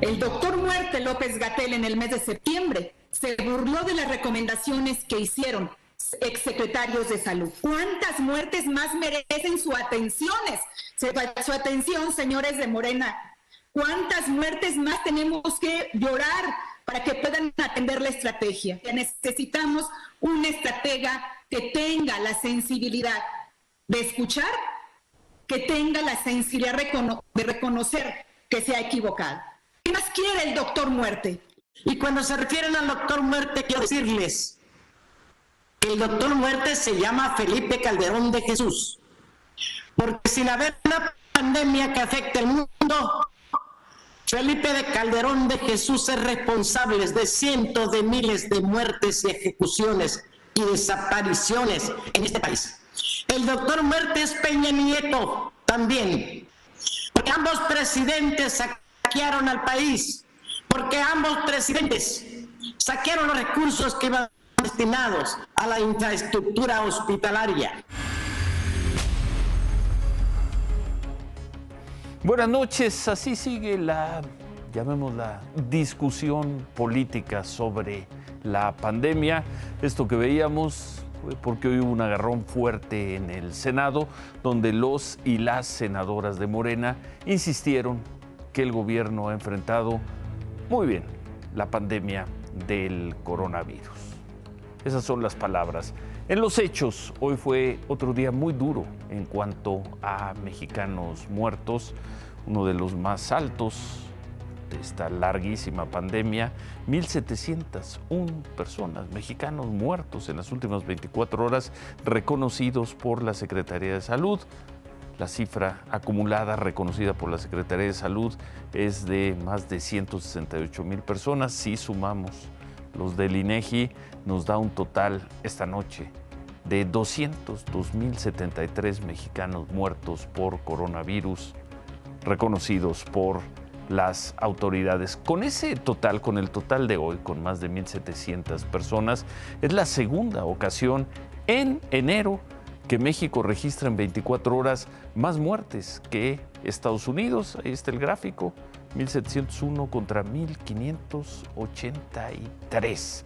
El doctor Muerte López-Gatell en el mes de septiembre se burló de las recomendaciones que hicieron exsecretarios de salud. ¿Cuántas muertes más merecen su atención, señores de Morena? ¿Cuántas muertes más tenemos que llorar para que puedan atender la estrategia? Necesitamos una estratega que tenga la sensibilidad de escuchar, que tenga la sensibilidad de reconocer que se ha equivocado. ¿Qué más quiere el doctor Muerte? Y cuando se refieren al doctor Muerte, quiero decirles que el doctor Muerte se llama Felipe Calderón de Jesús, porque sin haber una pandemia que afecte al mundo, Felipe de Calderón de Jesús es responsable de cientos de miles de muertes y ejecuciones y desapariciones en este país. El doctor Muerte es Peña Nieto también, porque ambos presidentes saquearon al país, porque ambos presidentes saquearon los recursos que iban destinados a la infraestructura hospitalaria. Buenas noches, así sigue llamémosla, discusión política sobre la pandemia. Esto que veíamos fue porque hoy hubo un agarrón fuerte en el Senado, donde los y las senadoras de Morena insistieron que el gobierno ha enfrentado muy bien la pandemia del coronavirus. Esas son las palabras. En los hechos, hoy fue otro día muy duro en cuanto a mexicanos muertos, uno de los más altos de esta larguísima pandemia, 1,701 personas, mexicanos muertos en las últimas 24 horas, reconocidos por la Secretaría de Salud. La cifra acumulada reconocida por la Secretaría de Salud es de más de 168,000 personas. Si sumamos los del INEGI, nos da un total esta noche de 202,073 mexicanos muertos por coronavirus, reconocidos por las autoridades. Con ese total, con el total de hoy, con más de 1,700 personas, es la segunda ocasión en enero que México registra en 24 horas más muertes que Estados Unidos. Ahí está el gráfico, 1,701 contra 1,583.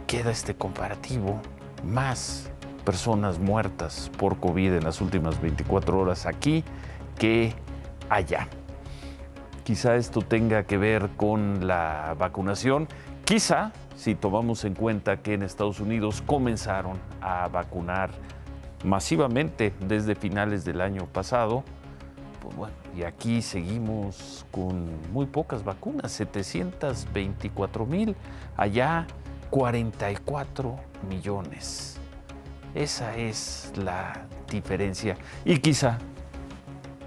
Queda este comparativo, más personas muertas por COVID en las últimas 24 horas aquí que allá. Quizá esto tenga que ver con la vacunación, quizá si tomamos en cuenta que en Estados Unidos comenzaron a vacunar masivamente desde finales del año pasado, pues bueno, y aquí seguimos con muy pocas vacunas, 724,000, allá 44 millones. Esa es la diferencia y quizá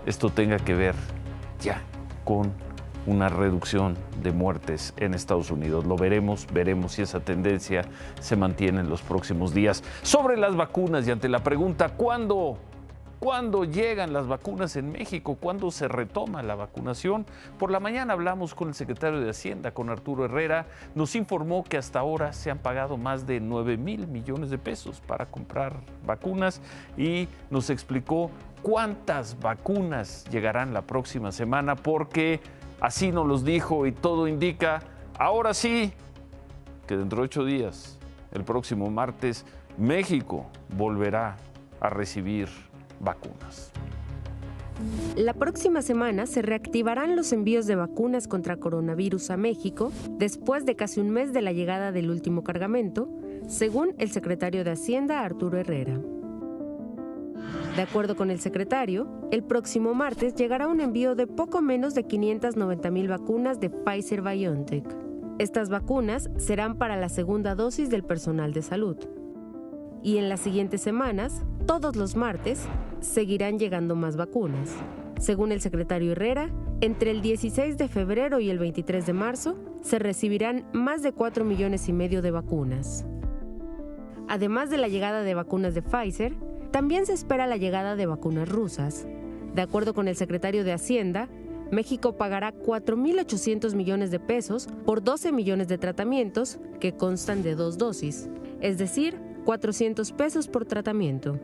esto tenga que ver ya con una reducción de muertes en Estados Unidos. Lo veremos si esa tendencia se mantiene en los próximos días. Sobre las vacunas y ante la pregunta, ¿cuándo llegan las vacunas en México? ¿Cuándo se retoma la vacunación? Por la mañana hablamos con el secretario de Hacienda, con Arturo Herrera. Nos informó que hasta ahora se han pagado más de 9,000 millones de pesos para comprar vacunas y nos explicó cuántas vacunas llegarán la próxima semana, porque así nos los dijo y todo indica, ahora sí, que dentro de 8 días, el próximo martes, México volverá a recibir vacunas. La próxima semana se reactivarán los envíos de vacunas contra coronavirus a México después de casi un mes de la llegada del último cargamento, según el secretario de Hacienda, Arturo Herrera. De acuerdo con el secretario, el próximo martes llegará un envío de poco menos de 590,000 vacunas de Pfizer-BioNTech. Estas vacunas serán para la segunda dosis del personal de salud. Y en las siguientes semanas, todos los martes, seguirán llegando más vacunas. Según el secretario Herrera, entre el 16 de febrero y el 23 de marzo, se recibirán más de 4,5 millones de vacunas. Además de la llegada de vacunas de Pfizer, también se espera la llegada de vacunas rusas. De acuerdo con el secretario de Hacienda, México pagará 4,800 millones de pesos por 12 millones de tratamientos que constan de 2 dosis, es decir, 400 pesos por tratamiento.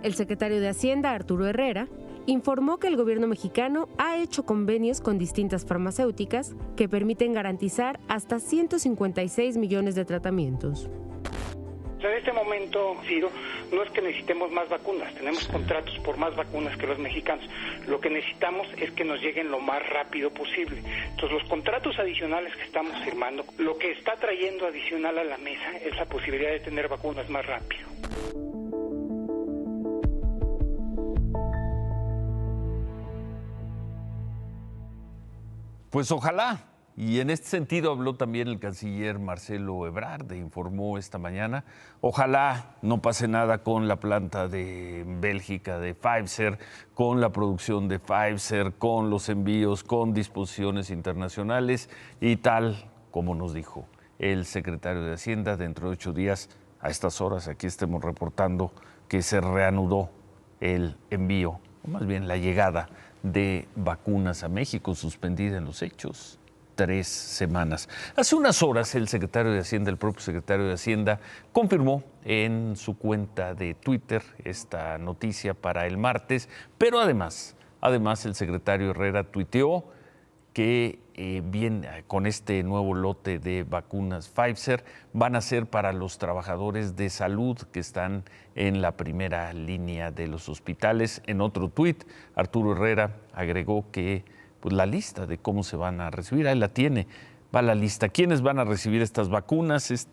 El secretario de Hacienda, Arturo Herrera, informó que el gobierno mexicano ha hecho convenios con distintas farmacéuticas que permiten garantizar hasta 156 millones de tratamientos. En este momento, Ciro, no es que necesitemos más vacunas, tenemos contratos por más vacunas que los mexicanos. Lo que necesitamos es que nos lleguen lo más rápido posible. Entonces, los contratos adicionales que estamos firmando, lo que está trayendo adicional a la mesa es la posibilidad de tener vacunas más rápido. Pues ojalá. Y en este sentido habló también el canciller Marcelo Ebrard, informó esta mañana. Ojalá no pase nada con la planta de Bélgica de Pfizer, con la producción de Pfizer, con los envíos, con disposiciones internacionales y tal como nos dijo el secretario de Hacienda, dentro de 8 días, a estas horas, aquí estemos reportando que se reanudó el envío, o más bien la llegada de vacunas a México, suspendida en los hechos 3 semanas. Hace unas horas el secretario de Hacienda, el propio secretario de Hacienda, confirmó en su cuenta de Twitter esta noticia para el martes, pero además el secretario Herrera tuiteó que con este nuevo lote de vacunas Pfizer van a ser para los trabajadores de salud que están en la primera línea de los hospitales. En otro tuit, Arturo Herrera agregó que pues la lista de cómo se van a recibir, ahí la tiene, va la lista. ¿Quiénes van a recibir estas vacunas? Pues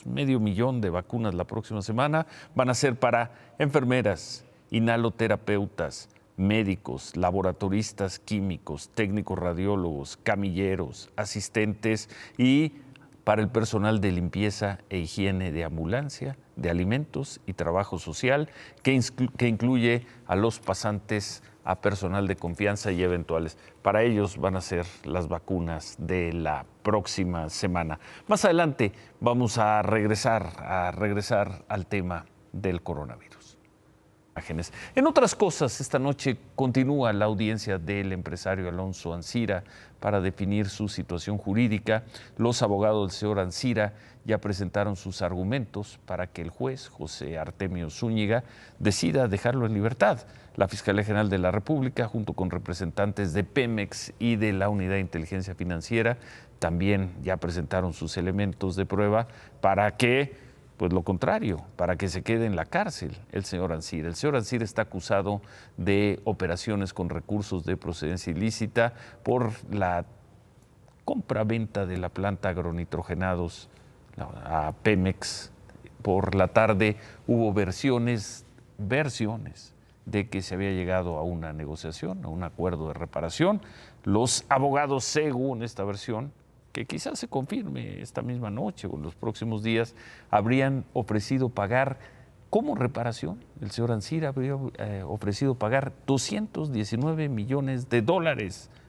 500,000 de vacunas la próxima semana van a ser para enfermeras, inhaloterapeutas, médicos, laboratoristas químicos, técnicos radiólogos, camilleros, asistentes y para el personal de limpieza e higiene de ambulancia, de alimentos y trabajo social, que incluye a los pasantes, a personal de confianza y eventuales. Para ellos van a ser las vacunas de la próxima semana. Más adelante vamos a regresar al tema del coronavirus. En otras cosas, esta noche continúa la audiencia del empresario Alonso Ancira para definir su situación jurídica. Los abogados del señor Ancira ya presentaron sus argumentos para que el juez José Artemio Zúñiga decida dejarlo en libertad. La Fiscalía General de la República, junto con representantes de Pemex y de la Unidad de Inteligencia Financiera, también ya presentaron sus elementos de prueba para que, pues lo contrario, para que se quede en la cárcel el señor Ancira. El señor Ancira está acusado de operaciones con recursos de procedencia ilícita por la compra-venta de la planta agronitrogenados a Pemex. Por la tarde hubo versiones de que se había llegado a una negociación, a un acuerdo de reparación. Los abogados, según esta versión, que quizás se confirme esta misma noche o en los próximos días, habrían ofrecido pagar como reparación. El señor Ancira habría ofrecido pagar $219 millones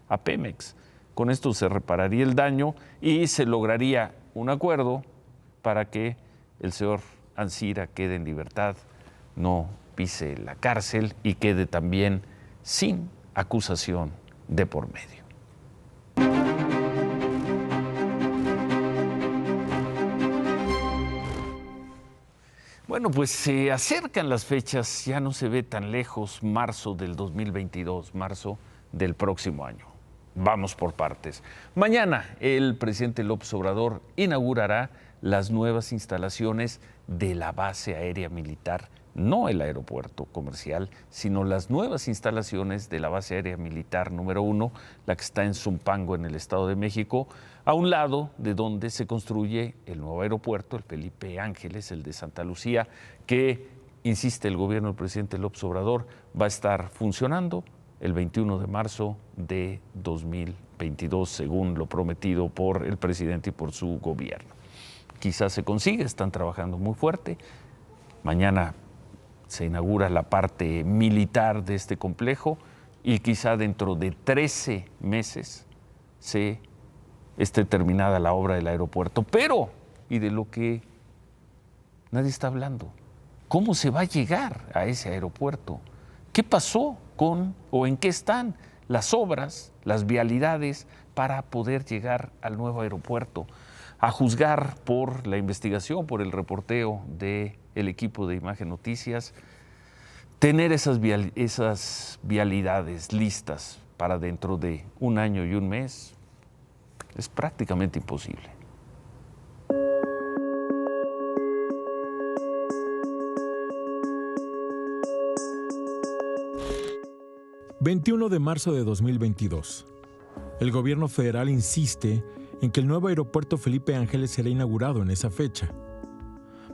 a Pemex. Con esto se repararía el daño y se lograría un acuerdo para que el señor Ancira quede en libertad, no pise la cárcel y quede también sin acusación de por medio. Bueno, pues se acercan las fechas, ya no se ve tan lejos, marzo del 2022, marzo del próximo año. Vamos por partes. Mañana el presidente López Obrador inaugurará las nuevas instalaciones de la base aérea militar, no el aeropuerto comercial, sino las nuevas instalaciones de la base aérea militar número 1, la que está en Zumpango, en el Estado de México, a un lado de donde se construye el nuevo aeropuerto, el Felipe Ángeles, el de Santa Lucía, que, insiste el gobierno del presidente López Obrador, va a estar funcionando el 21 de marzo de 2022, según lo prometido por el presidente y por su gobierno. Quizás se consigue, están trabajando muy fuerte. Mañana se inaugura la parte militar de este complejo y quizá dentro de 13 meses se esté terminada la obra del aeropuerto. Pero, y de lo que nadie está hablando, ¿cómo se va a llegar a ese aeropuerto? ¿Qué pasó con o en qué están las obras, las vialidades para poder llegar al nuevo aeropuerto? A juzgar por la investigación, por el reporteo del equipo de Imagen Noticias, tener esas vialidades listas para dentro de un año y un mes es prácticamente imposible. ...21 de marzo de 2022... el gobierno federal insiste en que el nuevo aeropuerto Felipe Ángeles será inaugurado en esa fecha.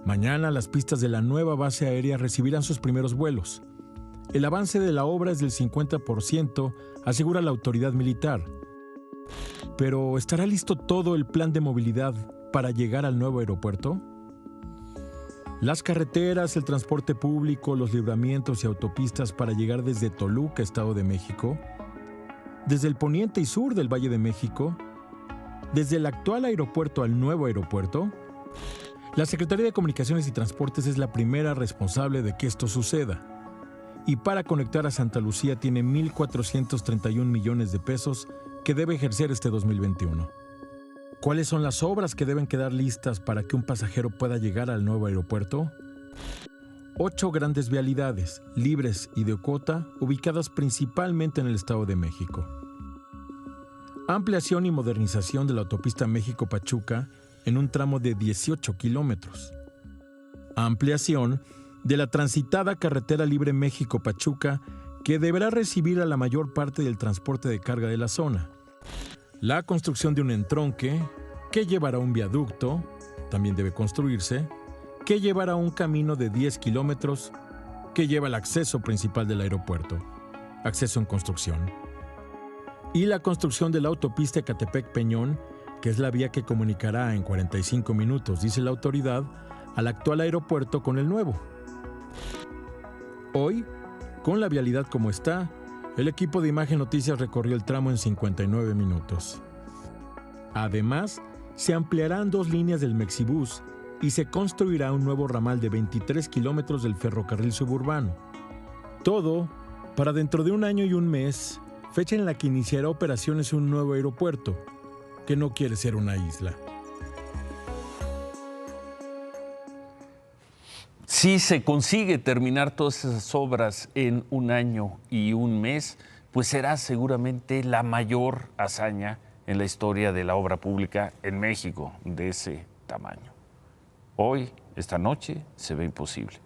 Mañana las pistas de la nueva base aérea recibirán sus primeros vuelos. El avance de la obra es del 50%, asegura la autoridad militar. Pero ¿estará listo todo el plan de movilidad para llegar al nuevo aeropuerto? Las carreteras, el transporte público, los libramientos y autopistas para llegar desde Toluca, Estado de México, desde el poniente y sur del Valle de México, desde el actual aeropuerto al nuevo aeropuerto. La Secretaría de Comunicaciones y Transportes es la primera responsable de que esto suceda. Y para conectar a Santa Lucía tiene 1,431 millones de pesos que debe ejercer este 2021. ¿Cuáles son las obras que deben quedar listas para que un pasajero pueda llegar al nuevo aeropuerto? 8 grandes vialidades, libres y de cuota, ubicadas principalmente en el Estado de México. Ampliación y modernización de la autopista México-Pachuca en un tramo de 18 kilómetros. Ampliación de la transitada carretera libre México-Pachuca, que deberá recibir a la mayor parte del transporte de carga de la zona. La construcción de un entronque, que llevará un viaducto, también debe construirse, que llevará un camino de 10 kilómetros, que lleva el acceso principal del aeropuerto, acceso en construcción. Y la construcción de la autopista Ecatepec-Peñón, que es la vía que comunicará en 45 minutos, dice la autoridad, al actual aeropuerto con el nuevo. Hoy, con la vialidad como está, el equipo de Imagen Noticias recorrió el tramo en 59 minutos. Además, se ampliarán 2 líneas del Mexibús y se construirá un nuevo ramal de 23 kilómetros del ferrocarril suburbano. Todo para dentro de un año y un mes, fecha en la que iniciará operaciones un nuevo aeropuerto, que no quiere ser una isla. Si se consigue terminar todas esas obras en un año y un mes, pues será seguramente la mayor hazaña en la historia de la obra pública en México de ese tamaño. Hoy, esta noche, se ve imposible.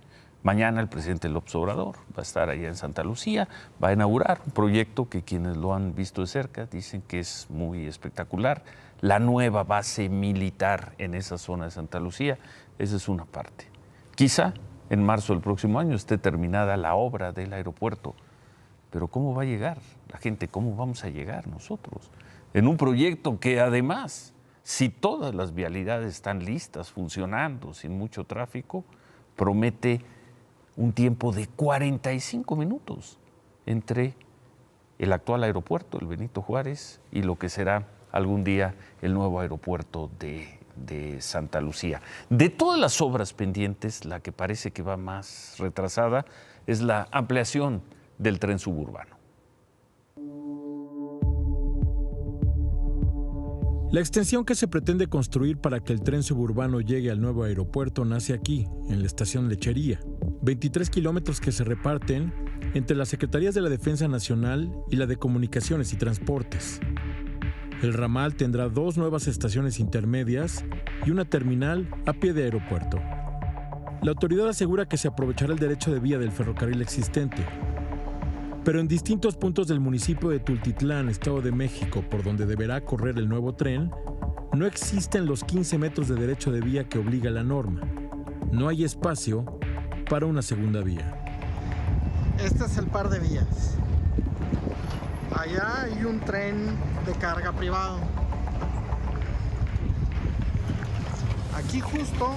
Mañana el presidente López Obrador va a estar allá en Santa Lucía, va a inaugurar un proyecto que quienes lo han visto de cerca dicen que es muy espectacular. La nueva base militar en esa zona de Santa Lucía, esa es una parte. Quizá en marzo del próximo año esté terminada la obra del aeropuerto, pero ¿cómo va a llegar la gente? ¿Cómo vamos a llegar nosotros? En un proyecto que además, si todas las vialidades están listas, funcionando, sin mucho tráfico, promete un tiempo de 45 minutos entre el actual aeropuerto, el Benito Juárez, y lo que será algún día el nuevo aeropuerto de Santa Lucía. De todas las obras pendientes, la que parece que va más retrasada es la ampliación del tren suburbano. La extensión que se pretende construir para que el tren suburbano llegue al nuevo aeropuerto nace aquí, en la estación Lechería. 23 kilómetros que se reparten entre las Secretarías de la Defensa Nacional y la de Comunicaciones y Transportes. El ramal tendrá 2 nuevas estaciones intermedias y una terminal a pie de aeropuerto. La autoridad asegura que se aprovechará el derecho de vía del ferrocarril existente. Pero en distintos puntos del municipio de Tultitlán, Estado de México, por donde deberá correr el nuevo tren, no existen los 15 metros de derecho de vía que obliga la norma. No hay espacio para una segunda vía. Este es el par de vías. Allá hay un tren de carga privado. Aquí justo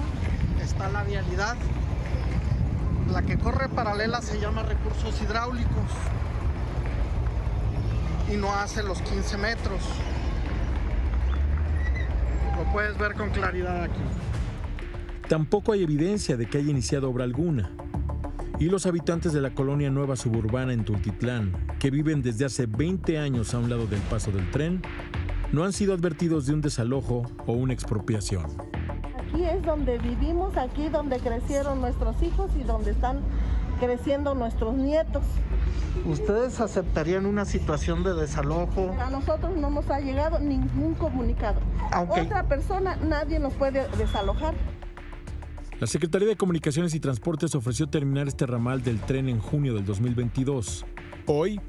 está la vialidad. La que corre paralela se llama recursos hidráulicos y no hace los 15 metros. Lo puedes ver con claridad aquí. Tampoco hay evidencia de que haya iniciado obra alguna. Y los habitantes de la colonia nueva suburbana en Tultitlán, que viven desde hace 20 años a un lado del paso del tren, no han sido advertidos de un desalojo o una expropiación. Aquí es donde vivimos, aquí donde crecieron nuestros hijos y donde están creciendo nuestros nietos. ¿Ustedes aceptarían una situación de desalojo? A nosotros no nos ha llegado ningún comunicado. Otra persona, nadie nos puede desalojar. La Secretaría de Comunicaciones y Transportes ofreció terminar este ramal del tren en junio del 2022. Hoy,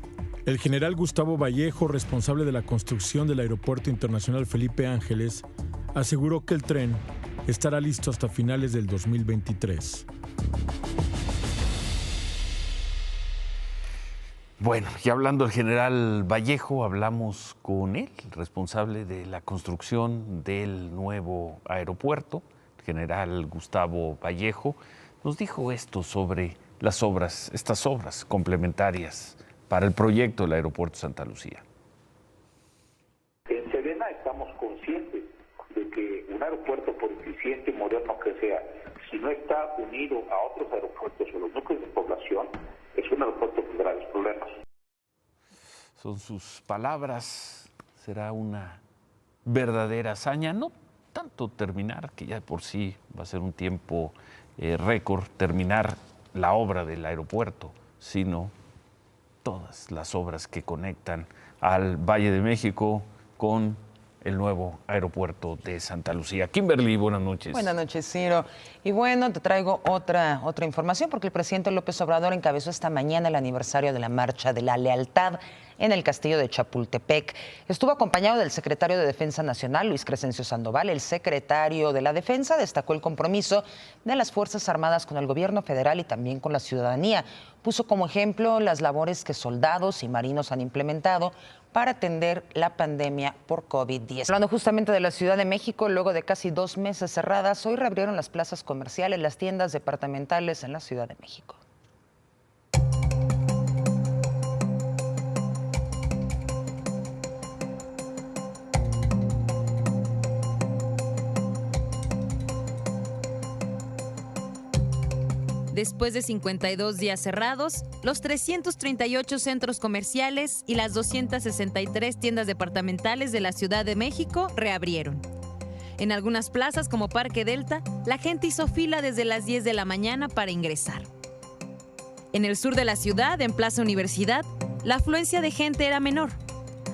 el general Gustavo Vallejo, responsable de la construcción del Aeropuerto Internacional Felipe Ángeles, aseguró que el tren estará listo hasta finales del 2023. Bueno, y hablando del general Vallejo, hablamos con él, responsable de la construcción del nuevo aeropuerto. El general Gustavo Vallejo nos dijo esto sobre las obras, estas obras complementarias para el proyecto del aeropuerto Santa Lucía. En Sedena estamos conscientes de que un aeropuerto, por eficiente y moderno que sea, si no está unido a otros aeropuertos o los núcleos de población, es un aeropuerto con graves problemas. Son sus palabras, será una verdadera hazaña, no tanto terminar, que ya por sí va a ser un tiempo récord, terminar la obra del aeropuerto, sino todas las obras que conectan al Valle de México con el nuevo aeropuerto de Santa Lucía. Kimberly, buenas noches. Buenas noches, Ciro. Y bueno, te traigo otra información porque el presidente López Obrador encabezó esta mañana el aniversario de la Marcha de la Lealtad en el Castillo de Chapultepec. Estuvo acompañado del secretario de Defensa Nacional, Luis Crescencio Sandoval. El secretario de la Defensa destacó el compromiso de las Fuerzas Armadas con el gobierno federal y también con la ciudadanía. Puso como ejemplo las labores que soldados y marinos han implementado para atender la pandemia por COVID-19. Hablando justamente de la Ciudad de México, luego de casi 2 meses cerradas, hoy reabrieron las plazas comerciales, las tiendas departamentales en la Ciudad de México. Después de 52 días cerrados, los 338 centros comerciales y las 263 tiendas departamentales de la Ciudad de México reabrieron. En algunas plazas como Parque Delta, la gente hizo fila desde las 10 de la mañana para ingresar. En el sur de la ciudad, en Plaza Universidad, la afluencia de gente era menor.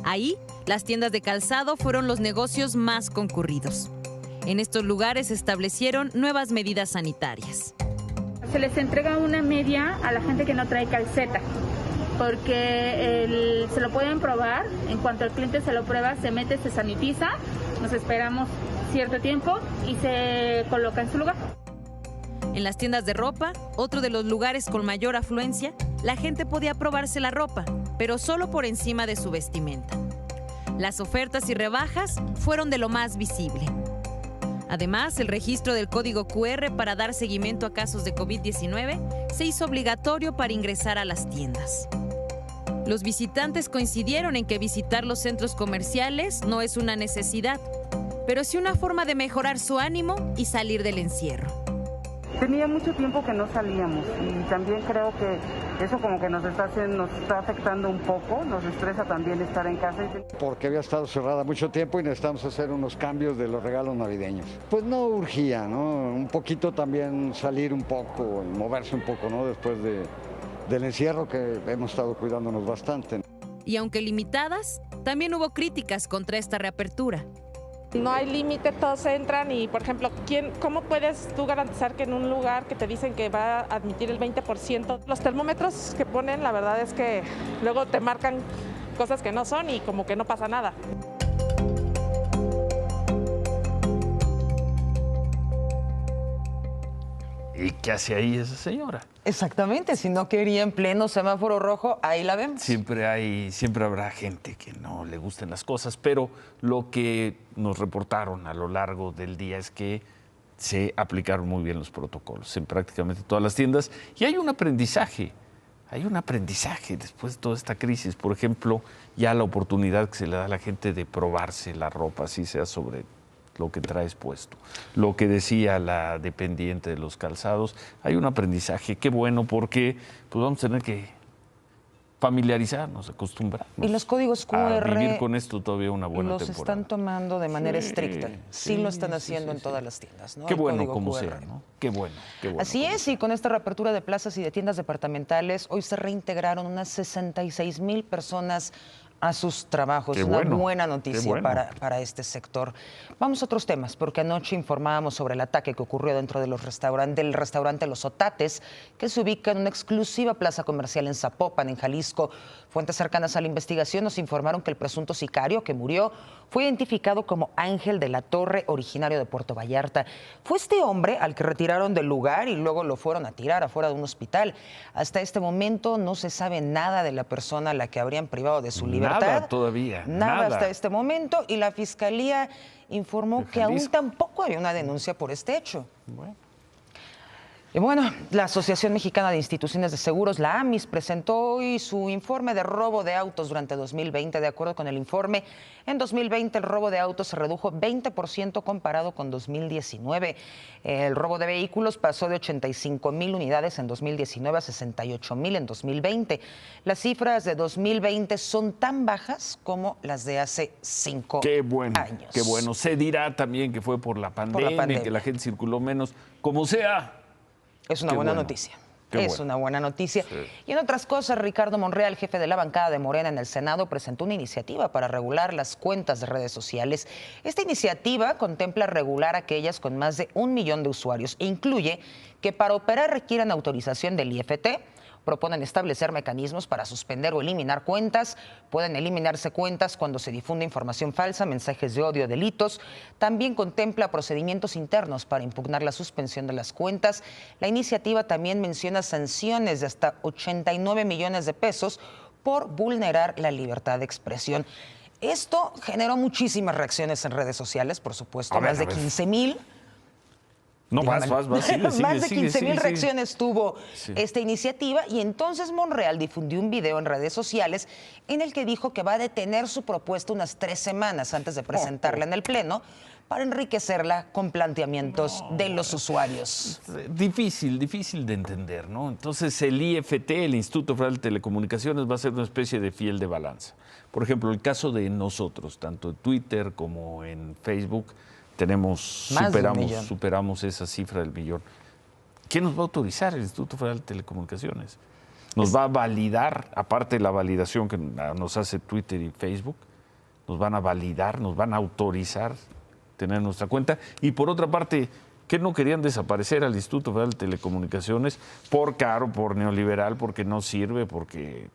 Ahí, las tiendas de calzado fueron los negocios más concurridos. En estos lugares se establecieron nuevas medidas sanitarias. Se les entrega una media a la gente que no trae calceta, porque se lo pueden probar. En cuanto el cliente se lo prueba, se mete, se sanitiza, nos esperamos cierto tiempo y se coloca en su lugar. En las tiendas de ropa, otro de los lugares con mayor afluencia, la gente podía probarse la ropa, pero solo por encima de su vestimenta. Las ofertas y rebajas fueron de lo más visible. Además, el registro del código QR para dar seguimiento a casos de COVID-19 se hizo obligatorio para ingresar a las tiendas. Los visitantes coincidieron en que visitar los centros comerciales no es una necesidad, pero sí una forma de mejorar su ánimo y salir del encierro. Tenía mucho tiempo que no salíamos y también creo que eso como que nos está afectando un poco, nos estresa también estar en casa. Porque había estado cerrada mucho tiempo y necesitamos hacer unos cambios de los regalos navideños. Pues no urgía, ¿no? Un poquito también salir un poco, moverse un poco, ¿no? Después del encierro que hemos estado cuidándonos bastante. Y aunque limitadas, también hubo críticas contra esta reapertura. No hay límite, todos entran y, por ejemplo, ¿cómo puedes tú garantizar que en un lugar que te dicen que va a admitir el 20%? Los termómetros que ponen, la verdad es que luego te marcan cosas que no son y como que no pasa nada. ¿Y qué hace ahí esa señora? Exactamente, si no quería en pleno semáforo rojo, ahí la vemos. Siempre habrá gente que no le gusten las cosas, pero lo que nos reportaron a lo largo del día es que se aplicaron muy bien los protocolos en prácticamente todas las tiendas y hay un aprendizaje después de toda esta crisis. Por ejemplo, ya la oportunidad que se le da a la gente de probarse la ropa, así sea sobre lo que traes puesto. Lo que decía la dependiente de los calzados, hay un aprendizaje, qué bueno, porque pues vamos a tener que familiarizarnos, acostumbrarnos. Y los códigos QR a vivir con esto todavía una buena los temporada. están tomando de manera estricta. Sí lo están haciendo en todas las tiendas, ¿no? Qué El bueno código como QR. sea, ¿no? Qué bueno. Así es, y con esta reapertura de plazas y de tiendas departamentales, hoy se reintegraron unas 66,000 personas a sus trabajos. Qué Una bueno, buena noticia qué bueno. para este sector. Vamos a otros temas, porque anoche informábamos sobre el ataque que ocurrió dentro de del restaurante Los Otates, que se ubica en una exclusiva plaza comercial en Zapopan, en Jalisco. Fuentes cercanas a la investigación nos informaron que el presunto sicario que murió fue identificado como Ángel de la Torre, originario de Puerto Vallarta. Fue este hombre al que retiraron del lugar y luego lo fueron a tirar afuera de un hospital. Hasta este momento no se sabe nada de la persona a la que habrían privado de su libertad. Nada todavía. Nada hasta este momento, y la Fiscalía informó que aún tampoco hay una denuncia por este hecho. Y bueno, la Asociación Mexicana de Instituciones de Seguros, la AMIS, presentó hoy su informe de robo de autos durante 2020. De acuerdo con el informe, en 2020 el robo de autos se redujo 20% comparado con 2019. El robo de vehículos pasó de 85,000 unidades en 2019 a 68,000 en 2020. Las cifras de 2020 son tan bajas como las de hace 5 años. Qué bueno. Se dirá también que fue por la pandemia, que la gente circuló menos. Como sea. Es una buena noticia. Es una buena noticia. Sí. Y en otras cosas, Ricardo Monreal, jefe de la bancada de Morena en el Senado, presentó una iniciativa para regular las cuentas de redes sociales. Esta iniciativa contempla regular aquellas con más de 1 millón de usuarios e incluye que para operar requieran autorización del IFT. Proponen establecer mecanismos para suspender o eliminar cuentas. Pueden eliminarse cuentas cuando se difunde información falsa, mensajes de odio, delitos. También contempla procedimientos internos para impugnar la suspensión de las cuentas. La iniciativa también menciona sanciones de hasta 89 millones de pesos por vulnerar la libertad de expresión. Esto generó muchísimas reacciones en redes sociales, por supuesto, más de 15,000. No, vas, sigue, más de 15,000 reacciones tuvo esta iniciativa, y entonces Monreal difundió un video en redes sociales en el que dijo que va a detener su propuesta unas 3 semanas antes de presentarla en el Pleno para enriquecerla con planteamientos de los usuarios. Difícil de entender, ¿no? Entonces el IFT, el Instituto Federal de Telecomunicaciones, va a ser una especie de fiel de balanza. Por ejemplo, el caso de nosotros, tanto en Twitter como en Facebook, superamos esa cifra del millón. ¿Quién nos va a autorizar? El Instituto Federal de Telecomunicaciones. Nos va a validar, aparte de la validación que nos hace Twitter y Facebook, nos van a validar, nos van a autorizar tener nuestra cuenta. Y por otra parte, ¿qué no querían desaparecer al Instituto Federal de Telecomunicaciones? Por caro, por neoliberal, porque no sirve, porque...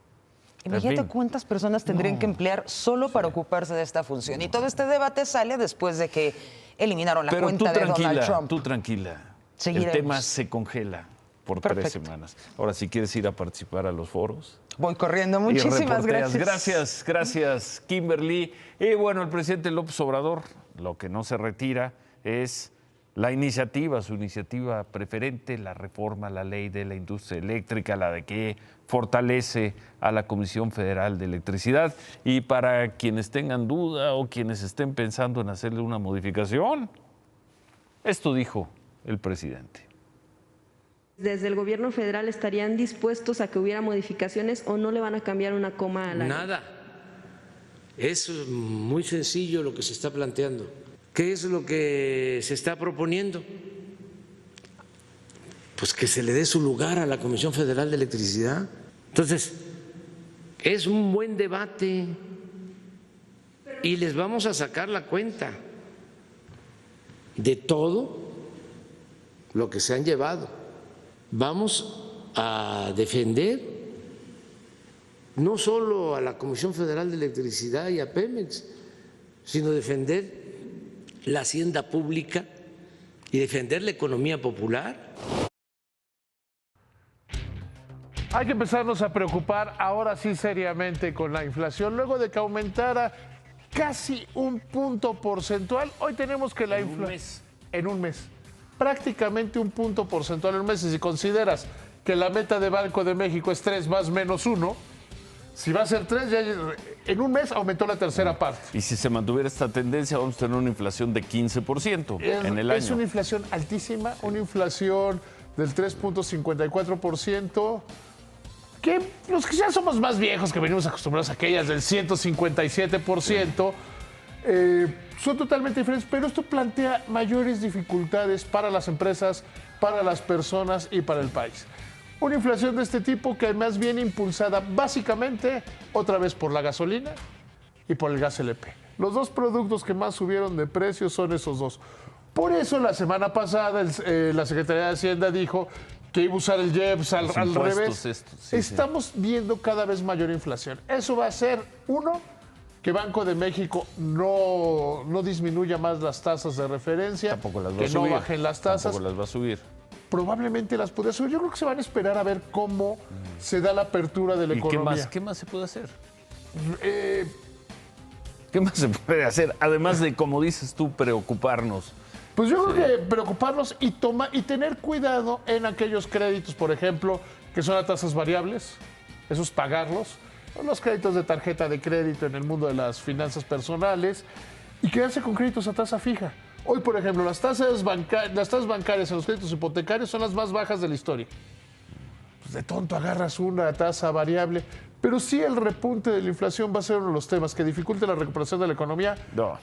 Imagínate cuántas personas tendrían que emplear solo para ocuparse de esta función. Y todo este debate sale después de que eliminaron la cuenta de Donald Trump. Tú tranquila. Seguiremos. El tema se congela por 3 semanas. Ahora, si quieres ir a participar a los foros. Voy corriendo. Muchísimas gracias. Gracias, Kimberly. Y bueno, el presidente López Obrador, lo que no se retira es su iniciativa preferente, la reforma a la ley de la industria eléctrica, la de que fortalece a la Comisión Federal de Electricidad. Y para quienes tengan duda o quienes estén pensando en hacerle una modificación, esto dijo el presidente. ¿Desde el gobierno federal estarían dispuestos a que hubiera modificaciones o no le van a cambiar una coma a la ley? Nada. Es muy sencillo lo que se está planteando. ¿Qué es lo que se está proponiendo? Pues que se le dé su lugar a la Comisión Federal de Electricidad. Entonces, es un buen debate y les vamos a sacar la cuenta de todo lo que se han llevado. Vamos a defender no solo a la Comisión Federal de Electricidad y a Pemex, sino defender la hacienda pública y defender la economía popular. Hay que empezarnos a preocupar ahora sí seriamente con la inflación. Luego de que aumentara casi 1 punto porcentual, hoy tenemos que la inflación... En un mes. Prácticamente 1 punto porcentual en un mes. Y si consideras que la meta de Banco de México es 3 más menos 1, si va a ser 3, ya en un mes aumentó la tercera parte. Y si se mantuviera esta tendencia, vamos a tener una inflación de 15% en el año. Es una inflación altísima, una inflación del 3.54%, que los que ya somos más viejos, que venimos acostumbrados a aquellas del 157%, son totalmente diferentes, pero esto plantea mayores dificultades para las empresas, para las personas y para el país. Una inflación de este tipo que además viene impulsada básicamente otra vez por la gasolina y por el gas LP. Los dos productos que más subieron de precio son esos dos. Por eso la semana pasada la Secretaría de Hacienda dijo que iba a usar el IEPS al revés. Estamos viendo cada vez mayor inflación. Eso va a ser, uno, que Banco de México no disminuya más las tasas de referencia, tampoco las va que a subir, no bajen las tasas. Tampoco las va a subir. Probablemente las podría subir. Yo creo que se van a esperar a ver cómo se da la apertura de la economía. ¿Qué más se puede hacer? ¿Qué más se puede hacer? Además de, como dices tú, preocuparnos. Pues yo creo que preocuparnos y tener cuidado en aquellos créditos, por ejemplo, que son a tasas variables, esos pagarlos, los créditos de tarjeta de crédito en el mundo de las finanzas personales, y quedarse con créditos a tasa fija. Hoy, por ejemplo, las tasas bancarias en los créditos hipotecarios son las más bajas de la historia. Pues de tonto agarras una tasa variable, pero sí el repunte de la inflación va a ser uno de los temas que dificulte la recuperación de la economía,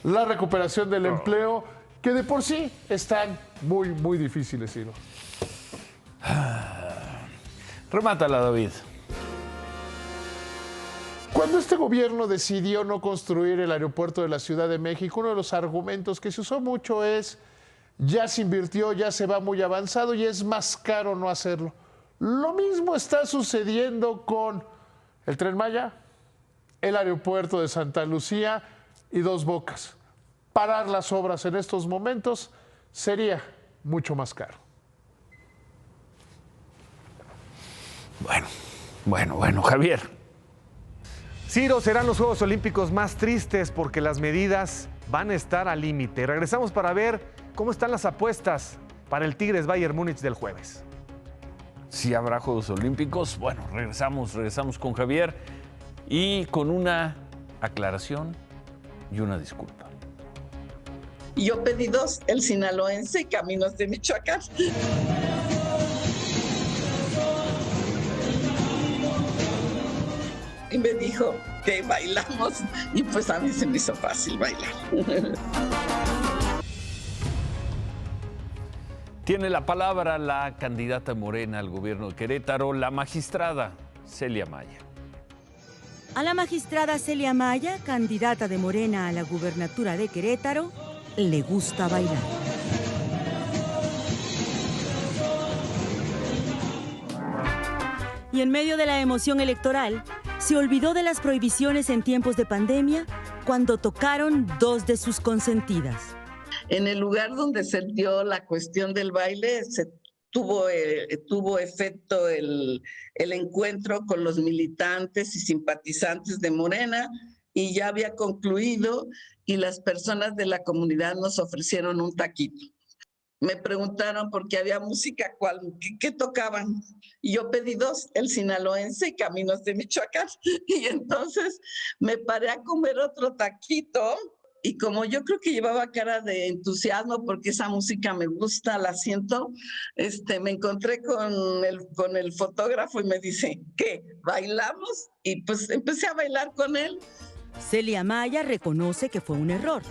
la recuperación del empleo, que de por sí están muy, muy difíciles, Ciro. Remátala, David. Cuando este gobierno decidió no construir el aeropuerto de la Ciudad de México, uno de los argumentos que se usó mucho es: ya se invirtió, ya se va muy avanzado y es más caro no hacerlo. Lo mismo está sucediendo con el Tren Maya, el aeropuerto de Santa Lucía y Dos Bocas. Parar las obras en estos momentos sería mucho más caro. Bueno, Javier. Ciro, serán los Juegos Olímpicos más tristes porque las medidas van a estar al límite. Regresamos para ver cómo están las apuestas para el Tigres Bayern Múnich del jueves. Si habrá Juegos Olímpicos, bueno, regresamos con Javier y con una aclaración y una disculpa. Y yo pedí dos, el sinaloense y Caminos de Michoacán. Y me dijo que bailamos y pues a mí se me hizo fácil bailar. Tiene la palabra la candidata Morena al gobierno de Querétaro, la magistrada Celia Maya. A la magistrada Celia Maya, candidata de Morena a la gubernatura de Querétaro, le gusta bailar. Y en medio de la emoción electoral, se olvidó de las prohibiciones en tiempos de pandemia cuando tocaron dos de sus consentidas. En el lugar donde se dio la cuestión del baile, tuvo efecto el encuentro con los militantes y simpatizantes de Morena, y ya había concluido y las personas de la comunidad nos ofrecieron un taquito. Me preguntaron por qué había música, ¿qué tocaban? Y yo pedí dos, el sinaloense y Caminos de Michoacán. Y entonces me paré a comer otro taquito y como yo creo que llevaba cara de entusiasmo porque esa música me gusta, la siento, me encontré con el fotógrafo y me dice, ¿qué? ¿Bailamos? Y pues empecé a bailar con él. Celia Maya reconoce que fue un error.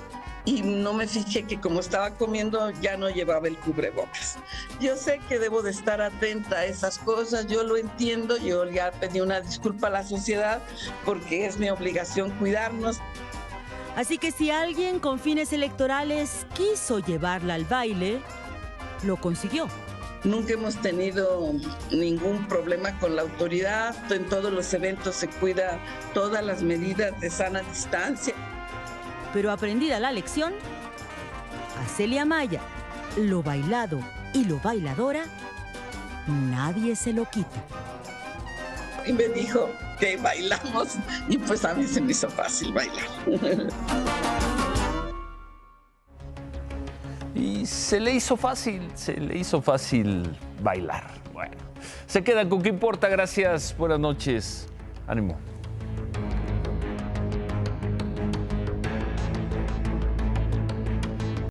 Y no me fijé que como estaba comiendo ya no llevaba el cubrebocas. Yo sé que debo de estar atenta a esas cosas, yo lo entiendo, yo ya pedí una disculpa a la sociedad porque es mi obligación cuidarnos. Así que si alguien con fines electorales quiso llevarla al baile, lo consiguió. Nunca hemos tenido ningún problema con la autoridad, en todos los eventos se cuida todas las medidas de sana distancia. Pero aprendida la lección, a Celia Maya, lo bailado y lo bailadora, nadie se lo quita. Y me dijo que bailamos y pues a mí se me hizo fácil bailar. Y se le hizo fácil bailar. Bueno, se quedan con ¿Qué importa? Gracias, buenas noches, ánimo.